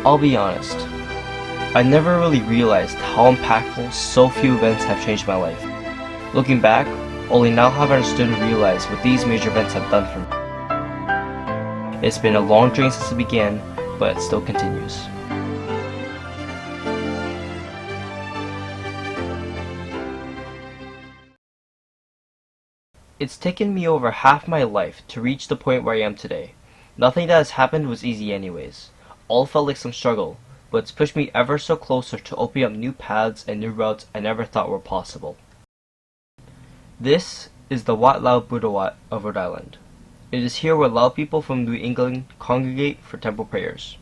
I'll be honest, I never really realized how impactful so few events have changed my life. Looking back, only now have I understood and realized what these major events have done for me. It's been a long journey since it began, but it still continues. It's taken me over half my life to reach the point where I am today. Nothing that has happened was easy anyways. All felt like some struggle, but it's pushed me ever so closer to opening up new paths and new routes I never thought were possible. This is the Wat Lao Buddha Wat of Rhode Island. It is here where Lao people from New England congregate for temple prayers.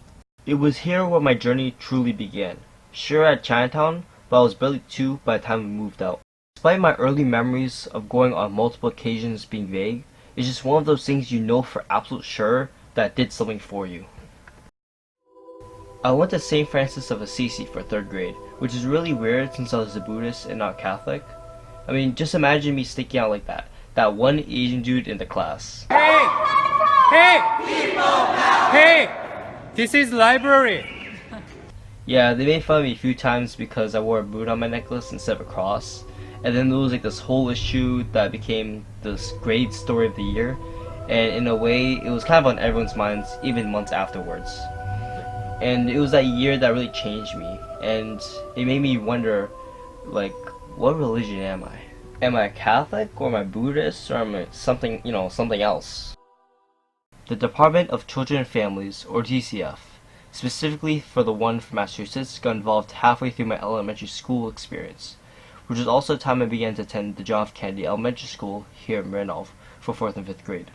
It was here where my journey truly began. Sure at Chinatown, but I was barely 2 by the time we moved out. Despite my early memories of going on multiple occasions being vague, it's just one of those things you know for absolute sure that did something for you. I went to St. Francis of Assisi for 3rd grade, which is really weird since I was a Buddhist and not Catholic. I mean, just imagine me sticking out like that. That one Asian dude in the class. Hey! Hey! Hey! This is library! Yeah, they made fun of me a few times because I wore a Buddha on my necklace instead of a cross. And then there was like this whole issue that became this grade story of the year. And in a way, it was kind of on everyone's minds, even months afterwards. And it was that year that really changed me. And it made me wonder, like, what religion am I? Am I Catholic, or am I Buddhist, or am I something, something else? The Department of Children and Families, or DCF, specifically for the one from Massachusetts, got involved halfway through my elementary school experience, which was also the time I began to attend the John F. Kennedy Elementary School here in Randolph for 4th and 5th grade.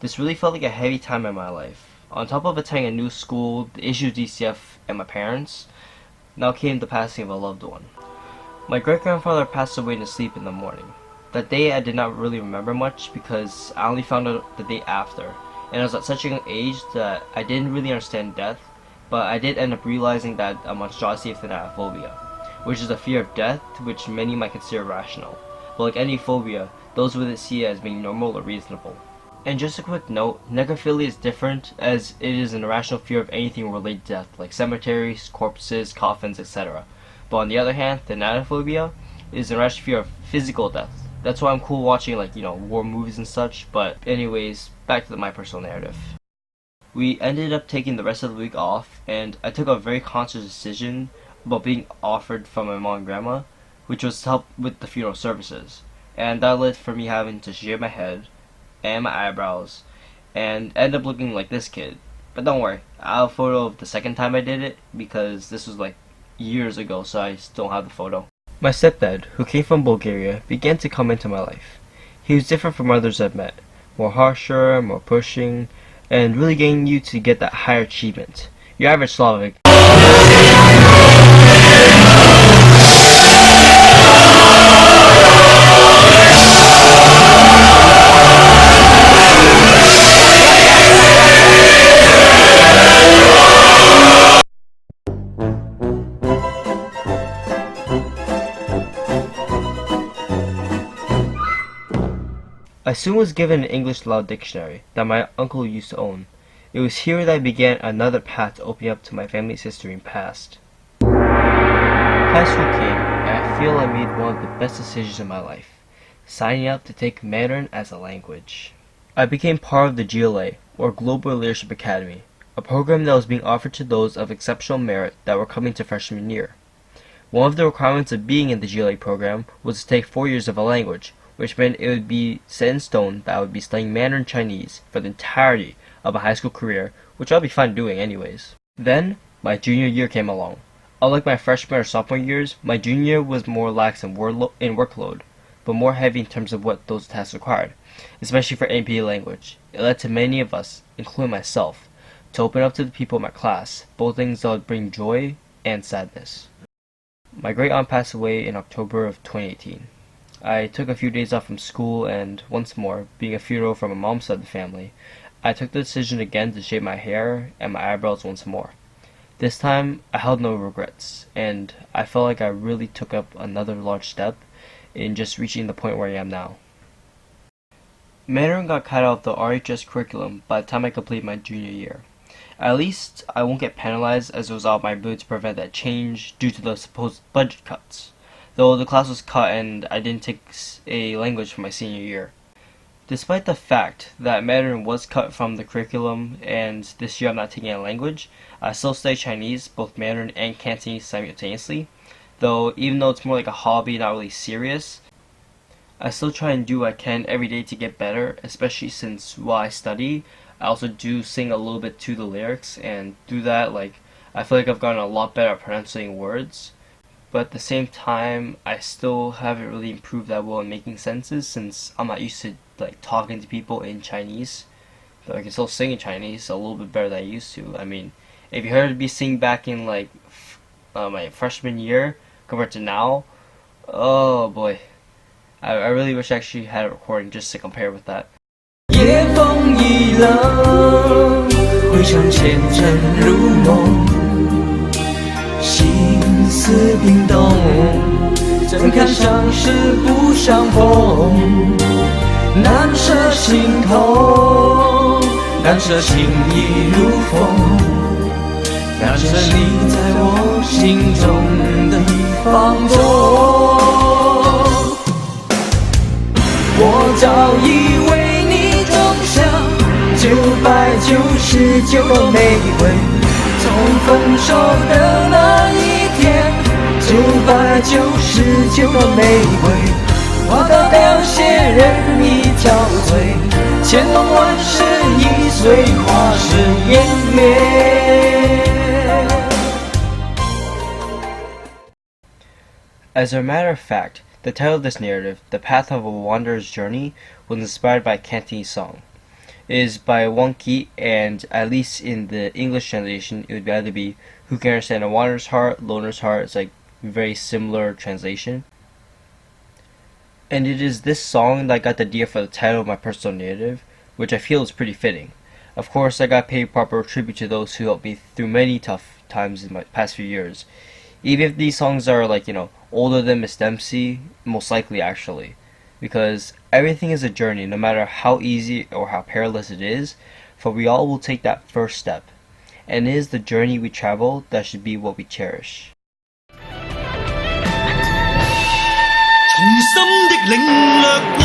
This really felt like a heavy time in my life. On top of attending a new school, the issue of DCF, and my parents, now came the passing of a loved one. My great-grandfather passed away in his sleep in the morning. That day I did not really remember much because I only found out the day after, and I was at such a young age that I didn't really understand death, but I did end up realizing that a monstrosity of thanatophobia, which is a fear of death which many might consider rational. But like any phobia, those with it see it as being normal or reasonable. And just a quick note, necrophilia is different as it is an irrational fear of anything related to death, like cemeteries, corpses, coffins, etc. But on the other hand, thanatophobia is an irrational fear of physical death. That's why I'm cool watching war movies and such, but anyways, back to my personal narrative. We ended up taking the rest of the week off, and I took a very conscious decision about being offered from my mom and grandma, which was to help with the funeral services. And that led for me having to shave my head and my eyebrows and end up looking like this kid. But don't worry, I have a photo of the second time I did it because this was like years ago, so I still have the photo. My stepdad, who came from Bulgaria, began to come into my life. He was different from others I've met, more harsher, more pushing, and really getting you to get that higher achievement. Your average Slavic. I soon was given an English Loud dictionary that my uncle used to own. It was here that I began another path to opening up to my family's history and past. High school came, and I feel I made one of the best decisions in my life, signing up to take Mandarin as a language. I became part of the GLA, or Global Leadership Academy, a program that was being offered to those of exceptional merit that were coming to freshman year. One of the requirements of being in the GLA program was to take 4 years of a language, which meant it would be set in stone that I would be studying Mandarin Chinese for the entirety of a high school career, which I'll be fine doing anyways. Then, my junior year came along. Unlike my freshman or sophomore years, my junior year was more lax in workload, but more heavy in terms of what those tasks required, especially for APA language. It led to many of us, including myself, to open up to the people in my class, both things that would bring joy and sadness. My great aunt passed away in October of 2018. I took a few days off from school, and once more, being a funeral from my mom's side of the family, I took the decision again to shave my hair and my eyebrows once more. This time, I held no regrets, and I felt like I really took up another large step in just reaching the point where I am now. Mandarin got cut out of the RHS curriculum by the time I completed my junior year. At least I won't get penalized as it was out of my ability to prevent that change due to the supposed budget cuts. Though the class was cut and I didn't take a language for my senior year. Despite the fact that Mandarin was cut from the curriculum and this year I'm not taking a language, I still study Chinese, both Mandarin and Cantonese simultaneously. Though even though it's more like a hobby, not really serious, I still try and do what I can every day to get better, especially since while I study, I also do sing a little bit to the lyrics, and through that, I feel like I've gotten a lot better at pronouncing words. But at the same time, I still haven't really improved that well in making sentences since I'm not used to talking to people in Chinese. Though I can still sing in Chinese a little bit better than I used to. I mean, if you heard me sing back in my freshman year compared to now, oh boy, I really wish I actually had a recording just to compare with that. 夜风已冷，回想前尘如梦，心思冰冻，怎堪相识不相逢？难舍心头，难舍情意如风，难舍你在我心中的一方中。我早已为你种下999朵玫瑰，从分手的那一天，999朵玫瑰，花到凋谢人已憔悴，千梦万世已随花事湮灭。As a matter of fact, the title of this narrative, The Path of a Wanderer's Journey, was inspired by a Cantonese song. It is by Wang Qi, and at least in the English translation, it would either be Who Can Understand a Wanderer's Heart, Loner's Heart. It's very similar translation. And it is this song that got the idea for the title of my personal narrative, which I feel is pretty fitting. Of course, I got paid proper tribute to those who helped me through many tough times in my past few years. Even if these songs are older than Miss Dempsey, most likely actually. Because everything is a journey, no matter how easy or how perilous it is, for we all will take that first step. And it is the journey we travel that should be what we cherish. 重新的領略過